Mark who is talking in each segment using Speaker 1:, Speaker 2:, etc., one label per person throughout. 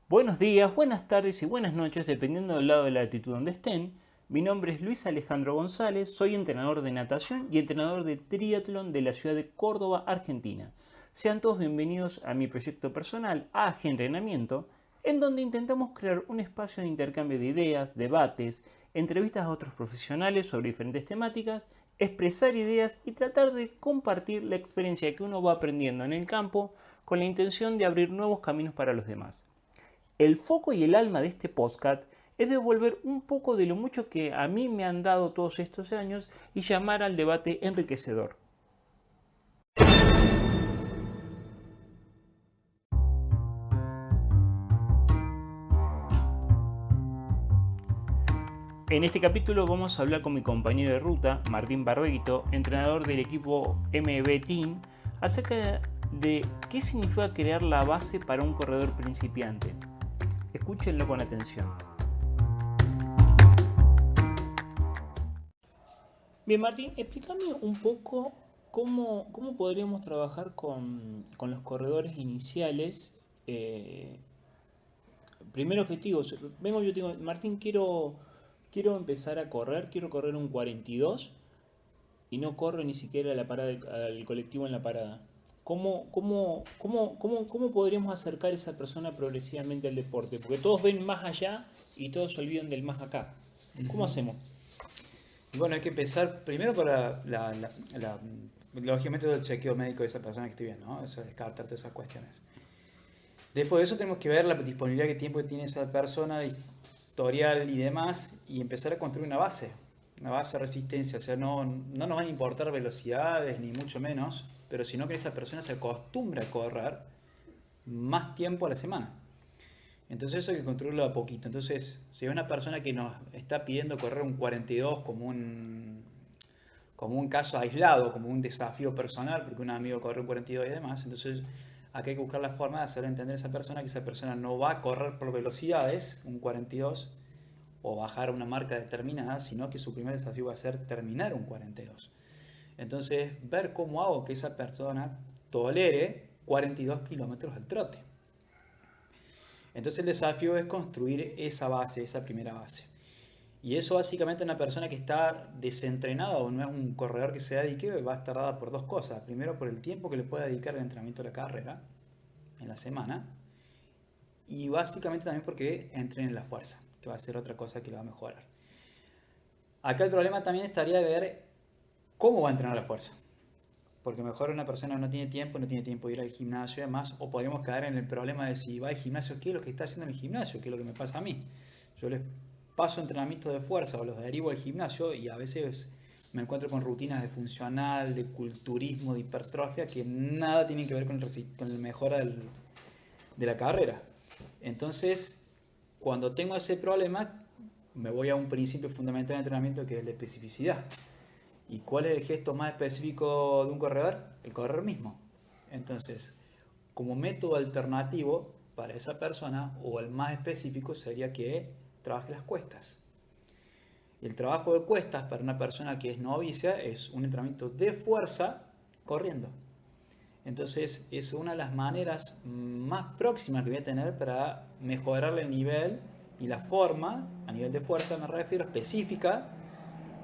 Speaker 1: Buenos días, buenas tardes y buenas noches, dependiendo del lado de la latitud donde estén. Mi nombre es Luis Alejandro González, soy entrenador de natación y entrenador de triatlón de la ciudad de Córdoba, Argentina. Sean todos bienvenidos a mi proyecto personal AG Entrenamiento, en donde intentamos crear un espacio de intercambio de ideas, debates, entrevistas a otros profesionales sobre diferentes temáticas, expresar ideas y tratar de compartir la experiencia que uno va aprendiendo en el campo con la intención de abrir nuevos caminos para los demás. El foco y el alma de este podcast es devolver un poco de lo mucho que a mí me han dado todos estos años y llamar al debate enriquecedor. En este capítulo vamos a hablar con mi compañero de ruta, Martín Barbeguito, entrenador del equipo MB Team, acerca de qué significa crear la base para un corredor principiante. Escúchenlo con atención. Bien, Martín, explícame un poco cómo podríamos trabajar con los corredores iniciales. eh, Primer objetivo, vengo yo digo, Martín, quiero empezar a correr, quiero correr un 42 y no corro ni siquiera a la parada al colectivo en la parada. ¿Cómo podríamos acercar a esa persona progresivamente al deporte? Porque todos ven más allá y todos se olvidan del más acá. ¿Cómo hacemos?
Speaker 2: Y bueno, hay que empezar primero para lógicamente todo el chequeo médico de esa persona que esté bien, ¿no? Eso es descartar todas esas cuestiones. Después de eso tenemos que ver la disponibilidad que tiempo tiene esa persona, historial y demás, y empezar a construir una base de resistencia. O sea, no nos van a importar velocidades ni mucho menos, pero sino que esa persona se acostumbre a correr más tiempo a la semana. Entonces eso hay que construirlo a poquito. Entonces, si es una persona que nos está pidiendo correr un 42 como un caso aislado, como un desafío personal, porque un amigo corre un 42 y demás, entonces aquí hay que buscar la forma de hacer entender a esa persona que esa persona no va a correr por velocidades, un 42, o bajar una marca determinada, sino que su primer desafío va a ser terminar un 42. Entonces, ver cómo hago que esa persona tolere 42 kilómetros al trote. Entonces el desafío es construir esa base, esa primera base. Y eso básicamente una persona que está desentrenada o no es un corredor que se dedique va a estar dada por dos cosas. Primero por el tiempo que le puede dedicar al entrenamiento de la carrera en la semana. Y básicamente también porque entrene la fuerza, que va a ser otra cosa que le va a mejorar. Acá el problema también estaría de ver cómo va a entrenar la fuerza. Porque mejor una persona no tiene tiempo de ir al gimnasio y demás, o podríamos caer en el problema de si va al gimnasio, ¿qué es lo que está haciendo en el gimnasio? ¿Qué es lo que me pasa a mí? Yo les paso entrenamientos de fuerza o los derivo al gimnasio y a veces me encuentro con rutinas de funcional, de culturismo, de hipertrofia, que nada tienen que ver con la mejora de la carrera. Entonces, cuando tengo ese problema, me voy a un principio fundamental de entrenamiento que es la especificidad. ¿Y cuál es el gesto más específico de un corredor? El correr mismo. Entonces, como método alternativo para esa persona, o el más específico, sería que trabaje las cuestas. El trabajo de cuestas para una persona que es novicia es un entrenamiento de fuerza corriendo. Entonces, es una de las maneras más próximas que voy a tener para mejorarle el nivel y la forma, a nivel de fuerza me refiero, específica,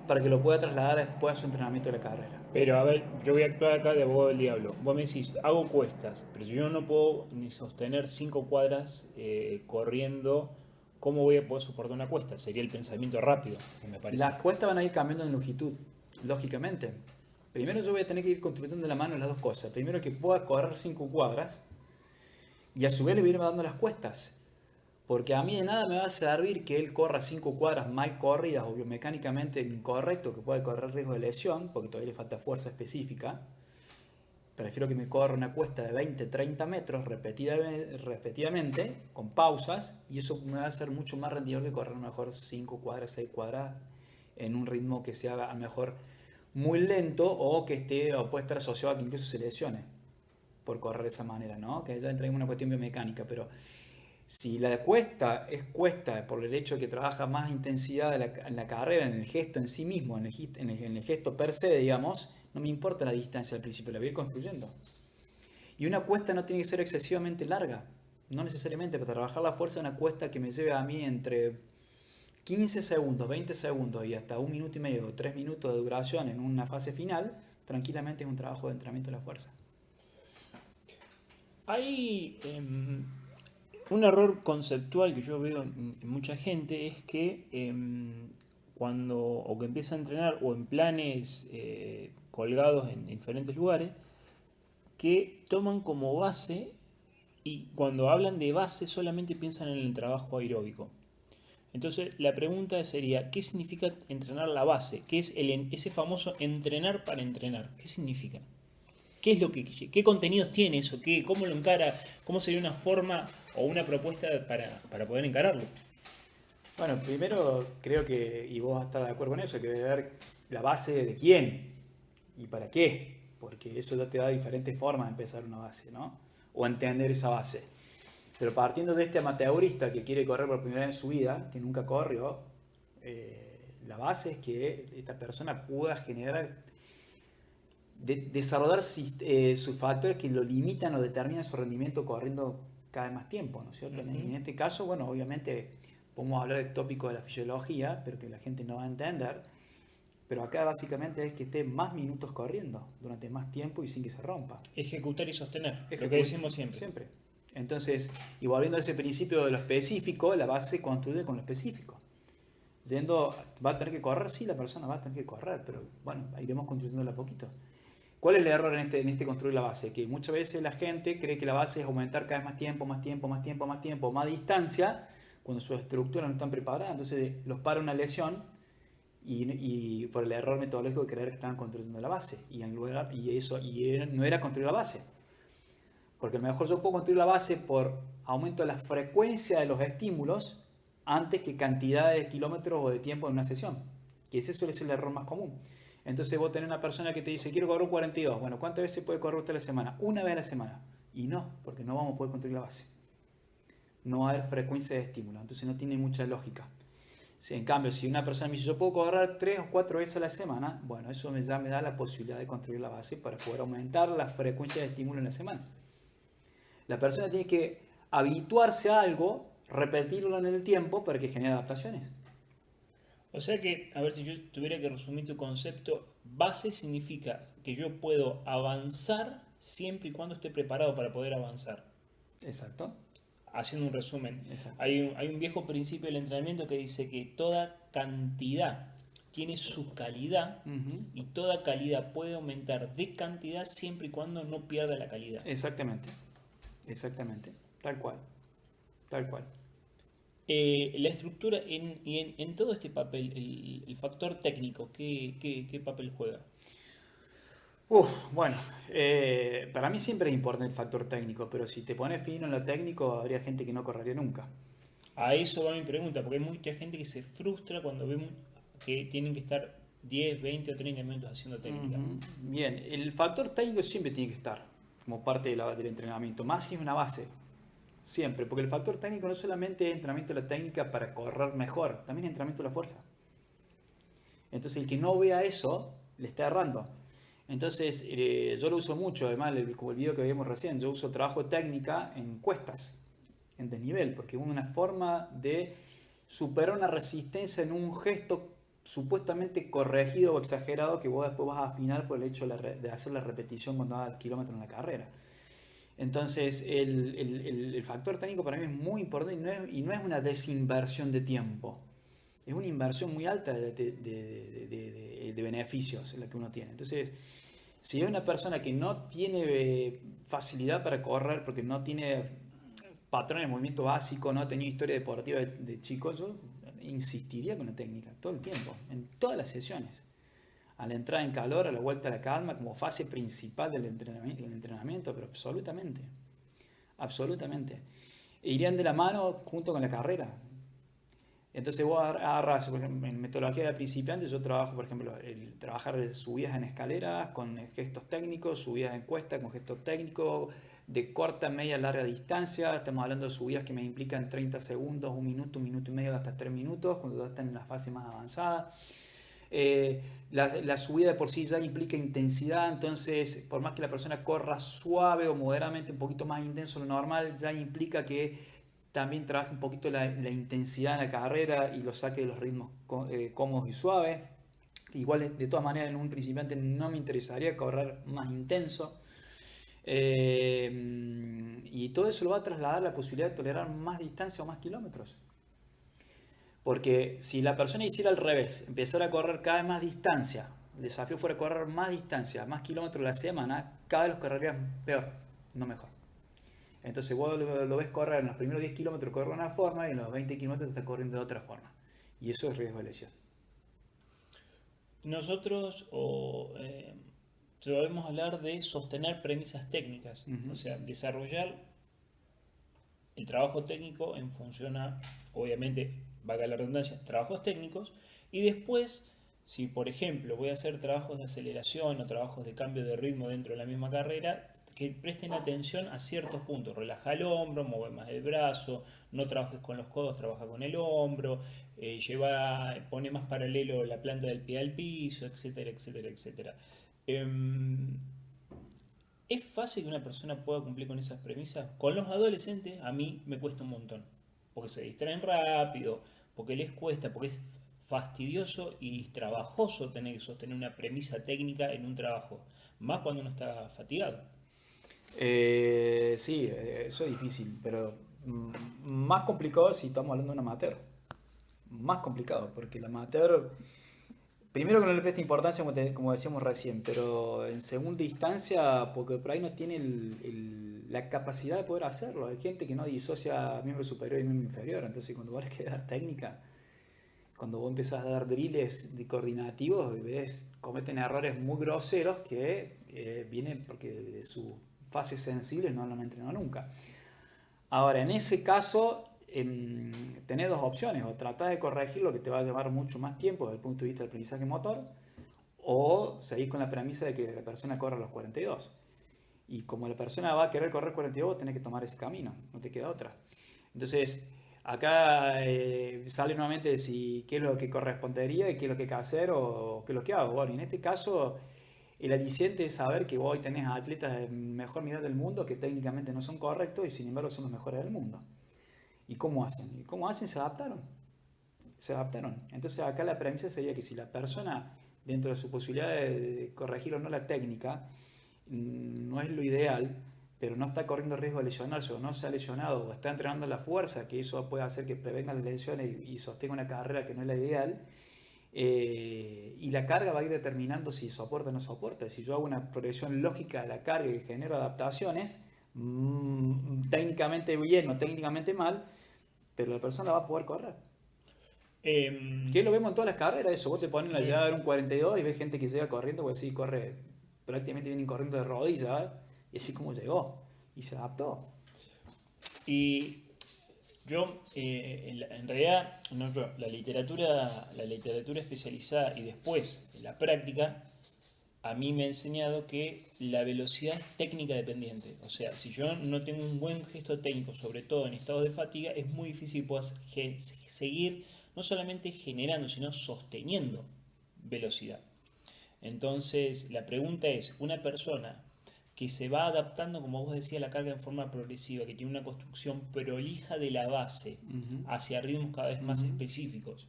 Speaker 2: para que lo pueda trasladar después a su entrenamiento de la carrera.
Speaker 1: Pero a ver, yo voy a actuar acá de abogado del diablo. Vos me decís, hago cuestas, pero si yo no puedo ni sostener 5 cuadras corriendo, ¿cómo voy a poder soportar una cuesta? Sería el pensamiento rápido, que me parece.
Speaker 2: Las cuestas van a ir cambiando de longitud, lógicamente. Primero yo voy a tener que ir construyendo de la mano las dos cosas. Primero que pueda correr 5 cuadras y a su vez le voy a ir dando las cuestas. Porque a mí de nada me va a servir que él corra 5 cuadras mal corridas o biomecánicamente incorrecto, que puede correr riesgo de lesión, porque todavía le falta fuerza específica. Prefiero que me corra una cuesta de 20, 30 metros repetidamente, con pausas, y eso me va a ser mucho más rendidor que correr a lo mejor 5 cuadras, 6 cuadras en un ritmo que sea a lo mejor muy lento o que esté o puede estar asociado a que incluso se lesione por correr de esa manera, ¿no? Que ya entra en una cuestión biomecánica, pero si la cuesta es cuesta por el hecho de que trabaja más intensidad en la carrera, en el gesto en sí mismo, en el gesto per se, digamos, no me importa la distancia al principio, la voy a ir construyendo. Y una cuesta no tiene que ser excesivamente larga. No necesariamente para trabajar la fuerza una cuesta que me lleve a mí entre 15 segundos, 20 segundos y hasta 1 minuto y medio o 3 minutos de duración en una fase final, tranquilamente es un trabajo de entrenamiento de la fuerza.
Speaker 1: Hay un error conceptual que yo veo en mucha gente es que cuando o que empieza a entrenar o en planes colgados en diferentes lugares, que toman como base y cuando hablan de base solamente piensan en el trabajo aeróbico. Entonces la pregunta sería, ¿qué significa entrenar la base? ¿Qué es ese famoso entrenar para entrenar? ¿Qué significa? ¿Qué es qué contenidos tiene eso? ¿Cómo lo encara? ¿Cómo sería una forma o una propuesta para poder encararlo?
Speaker 2: Bueno, primero creo que, y vos vas a estar de acuerdo con eso, que debe ver la base de quién y para qué, porque eso ya te da diferentes formas de empezar una base, ¿no? O entender esa base. Pero partiendo de este amateurista que quiere correr por primera vez en su vida, que nunca corrió, la base es que esta persona pueda generar, desarrollar sus factores que lo limitan o determinan su rendimiento corriendo cada vez más tiempo, ¿no es cierto? En este caso, bueno, obviamente podemos hablar del tópico de la fisiología, pero que la gente no va a entender. Pero acá básicamente es que esté más minutos corriendo durante más tiempo y sin que se rompa.
Speaker 1: Ejecutar y sostener, lo que decimos siempre.
Speaker 2: Entonces, y volviendo a ese principio de lo específico, la base se construye con lo específico. Va a tener que correr, sí, la persona va a tener que correr, pero bueno, iremos construyéndola a poquito. ¿Cuál es el error en este construir la base? Que muchas veces la gente cree que la base es aumentar cada vez más tiempo, más distancia, cuando sus estructuras no están preparadas. Entonces los para una lesión y por el error metodológico de creer que estaban construyendo la base. Y no era construir la base. Porque a lo mejor yo puedo construir la base por aumento de la frecuencia de los estímulos antes que cantidad de kilómetros o de tiempo en una sesión. Que ese suele ser el error más común. Entonces vos tenés una persona que te dice, quiero correr un 42. Bueno, ¿cuántas veces puede correr usted a la semana? Una vez a la semana. Y no, porque no vamos a poder construir la base. No va a haber frecuencia de estímulo. Entonces no tiene mucha lógica. En cambio, si una persona me dice, yo puedo correr 3 o 4 veces a la semana, bueno, eso ya me da la posibilidad de construir la base para poder aumentar la frecuencia de estímulo en la semana. La persona tiene que habituarse a algo, repetirlo en el tiempo para que genere adaptaciones.
Speaker 1: O sea que, a ver si yo tuviera que resumir tu concepto, base significa que yo puedo avanzar siempre y cuando esté preparado para poder avanzar.
Speaker 2: Exacto.
Speaker 1: Haciendo un resumen, hay un viejo principio del entrenamiento que dice que toda cantidad tiene su calidad y toda calidad puede aumentar de cantidad siempre y cuando no pierda la calidad.
Speaker 2: Exactamente, tal cual.
Speaker 1: La estructura en todo este papel, el factor técnico, ¿qué papel juega?
Speaker 2: Bueno, para mí siempre es importante el factor técnico, pero si te pones fino en lo técnico, habría gente que no correría nunca.
Speaker 1: A eso va mi pregunta, porque hay mucha gente que se frustra cuando vemos que tienen que estar 10, 20 o 30 minutos haciendo técnica.
Speaker 2: Bien, el factor técnico siempre tiene que estar como parte del entrenamiento, más si es una base, siempre, porque el factor técnico no solamente es entrenamiento de la técnica para correr mejor, también es entrenamiento de la fuerza. Entonces el que no vea eso, le está errando. Entonces, yo lo uso mucho, además, como el video que vimos recién, yo uso trabajo de técnica en cuestas, en desnivel, porque es una forma de superar una resistencia en un gesto supuestamente corregido o exagerado que vos después vas a afinar por el hecho de hacer la repetición cuando hagas el kilómetro en la carrera. Entonces, el factor técnico para mí es muy importante y no es una desinversión de tiempo. Es una inversión muy alta de beneficios la que uno tiene. Entonces, si es una persona que no tiene facilidad para correr porque no tiene patrones de movimiento básico, no ha tenido historia deportiva de chico, yo insistiría con la técnica todo el tiempo, en todas las sesiones. A la entrada en calor, a la vuelta a la calma, como fase principal del entrenamiento, pero absolutamente. Irían de la mano junto con la carrera. Entonces vos agarras, por ejemplo, en metodología de principiantes, yo trabajo, por ejemplo, trabajar subidas en escaleras con gestos técnicos, subidas en cuesta con gestos técnicos, de corta, media, larga distancia. Estamos hablando de subidas que me implican 30 segundos, 1 minuto y medio, hasta 3 minutos, cuando ya están en la fase más avanzada. La subida de por sí ya implica intensidad, entonces por más que la persona corra suave o moderadamente un poquito más intenso de lo normal, ya implica que también trabaje un poquito la intensidad en la carrera y lo saque de los ritmos cómodos y suaves. Igual de todas maneras en un principiante no me interesaría correr más intenso. Y todo eso lo va a trasladar a la posibilidad de tolerar más distancia o más kilómetros. Porque si la persona hiciera al revés, empezara a correr cada vez más distancia, el desafío fuera correr más distancia, más kilómetros a la semana, cada vez los correrías peor, no mejor. Entonces vos lo ves correr en los primeros 10 kilómetros corre de una forma y en los 20 kilómetros está corriendo de otra forma. Y eso es riesgo de lesión.
Speaker 1: Nosotros debemos hablar de sostener premisas técnicas, o sea, desarrollar el trabajo técnico en función a, obviamente, valga la redundancia, trabajos técnicos, y después, si por ejemplo voy a hacer trabajos de aceleración o trabajos de cambio de ritmo dentro de la misma carrera, que presten atención a ciertos puntos. Relaja el hombro, mueve más el brazo, no trabajes con los codos, trabaja con el hombro, pone más paralelo la planta del pie al piso, etcétera, etcétera, etcétera. ¿Es fácil que una persona pueda cumplir con esas premisas? Con los adolescentes a mí me cuesta un montón, porque se distraen rápido, porque les cuesta, porque es fastidioso y trabajoso tener que sostener una premisa técnica en un trabajo, más cuando uno está fatigado.
Speaker 2: Sí, eso es difícil, pero más complicado si estamos hablando de un amateur. Más complicado, porque el amateur, primero que no le presta importancia, como decíamos recién, pero en segunda instancia, porque por ahí no tiene la capacidad de poder hacerlo. Hay gente que no disocia miembro superior y miembro inferior, entonces cuando vos le dar técnica, cuando vos empezás a dar drills coordinativos, ves, cometen errores muy groseros que vienen porque de sus fases sensibles no lo han entrenado nunca. Ahora, en ese caso, tenés dos opciones: o tratás de corregir lo que te va a llevar mucho más tiempo desde el punto de vista del aprendizaje motor, o seguís con la premisa de que la persona corra a los 42. Y como la persona va a querer correr 42, tenés que tomar ese camino, no te queda otra. Entonces, acá sale nuevamente qué es lo que correspondería y qué es lo que hay que hacer o qué es lo que hago. Bueno, y en este caso, el aliciente es saber que vos hoy tenés atletas del mejor nivel del mundo que técnicamente no son correctos y sin embargo son los mejores del mundo. ¿Y cómo hacen? ¿Y cómo hacen? Se adaptaron. Se adaptaron. Entonces acá la premisa sería que si la persona, dentro de su posibilidad de corregir o no la técnica, no es lo ideal, pero no está corriendo riesgo de lesionarse o no se ha lesionado o está entrenando la fuerza, que eso puede hacer que prevenga las lesiones y sostenga una carrera que no es la ideal, y la carga va a ir determinando si soporta o no soporta. Si yo hago una progresión lógica de la carga y genero adaptaciones, técnicamente bien o técnicamente mal, pero la persona va a poder correr. Que lo vemos en todas las carreras, eso. Vos te pones la llave en un 42 y ves gente que llega corriendo, pues sí, corre, prácticamente vienen corriendo de rodillas, y así como llegó, y se adaptó.
Speaker 1: Y yo, en realidad, la literatura especializada y después la práctica, a mí me ha enseñado que la velocidad es técnica dependiente. O sea, si yo no tengo un buen gesto técnico, sobre todo en estados de fatiga, es muy difícil que puedas seguir no solamente generando, sino sosteniendo velocidad. Entonces, la pregunta es, una persona que se va adaptando, como vos decías, la carga en forma progresiva, que tiene una construcción prolija de la base hacia ritmos cada vez más específicos,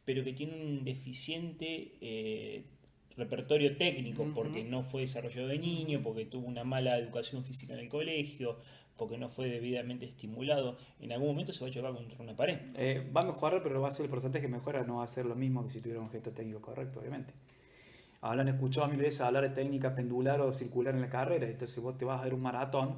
Speaker 1: pero que tiene un deficiente repertorio técnico porque no fue desarrollado de niño, porque tuvo una mala educación física en el colegio, porque no fue debidamente estimulado, en algún momento se va a chocar contra una pared.
Speaker 2: Va a mejorar, pero va a ser el porcentaje que mejora, no va a ser lo mismo que si tuviera un gesto técnico correcto, obviamente. Han escuchado a mil veces hablar de técnica pendular o circular en la carrera, entonces vos te vas a ver un maratón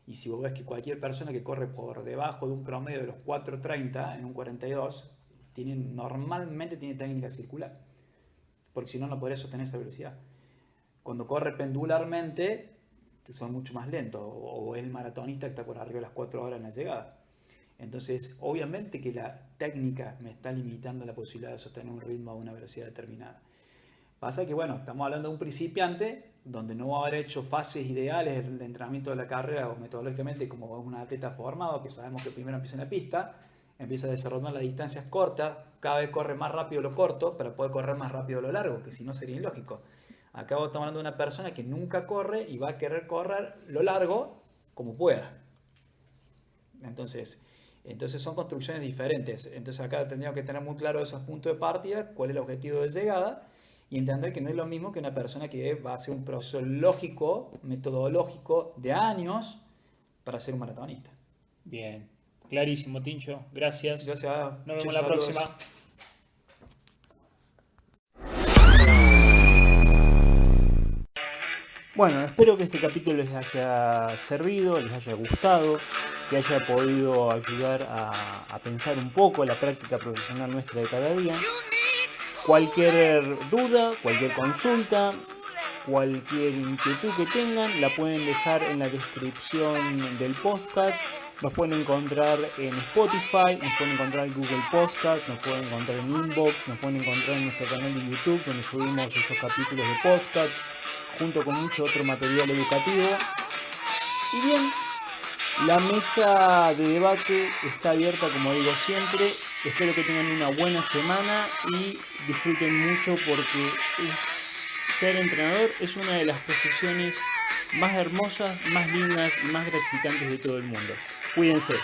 Speaker 2: y si vos ves que cualquier persona que corre por debajo de un promedio de los 4.30 en un 42, normalmente tiene técnica circular, porque si no, no podría sostener esa velocidad. Cuando corre pendularmente, son mucho más lentos, o el maratonista que está por arriba de las 4 horas en la llegada. Entonces, obviamente que la técnica me está limitando la posibilidad de sostener un ritmo a una velocidad determinada. Pasa que, bueno, estamos hablando de un principiante donde no va a haber hecho fases ideales de entrenamiento de la carrera o metodológicamente como un atleta formado, que sabemos que primero empieza en la pista, empieza a desarrollar las distancias cortas, cada vez corre más rápido lo corto para poder correr más rápido lo largo, que si no sería ilógico. Acá estamos hablando de una persona que nunca corre y va a querer correr lo largo como pueda. Entonces son construcciones diferentes. Entonces acá tendríamos que tener muy claro esos puntos de partida, cuál es el objetivo de llegada, y entender que no es lo mismo que una persona que va a hacer un proceso lógico, metodológico de años para ser un maratonista.
Speaker 1: Bien, clarísimo, Tincho. Gracias.
Speaker 2: Gracias.
Speaker 1: Nos vemos la próxima. Bueno, espero que este capítulo les haya servido, les haya gustado, que haya podido ayudar a pensar un poco la práctica profesional nuestra de cada día. Cualquier duda, cualquier consulta, cualquier inquietud que tengan, la pueden dejar en la descripción del podcast. Nos pueden encontrar en Spotify, nos pueden encontrar en Google Podcast, nos pueden encontrar en Inbox, nos pueden encontrar en nuestro canal de YouTube, donde subimos estos capítulos de podcast, junto con mucho otro material educativo. Y bien, la mesa de debate está abierta, como digo siempre. Espero que tengan una buena semana y disfruten mucho, porque ser entrenador es una de las profesiones más hermosas, más lindas y más gratificantes de todo el mundo. Cuídense.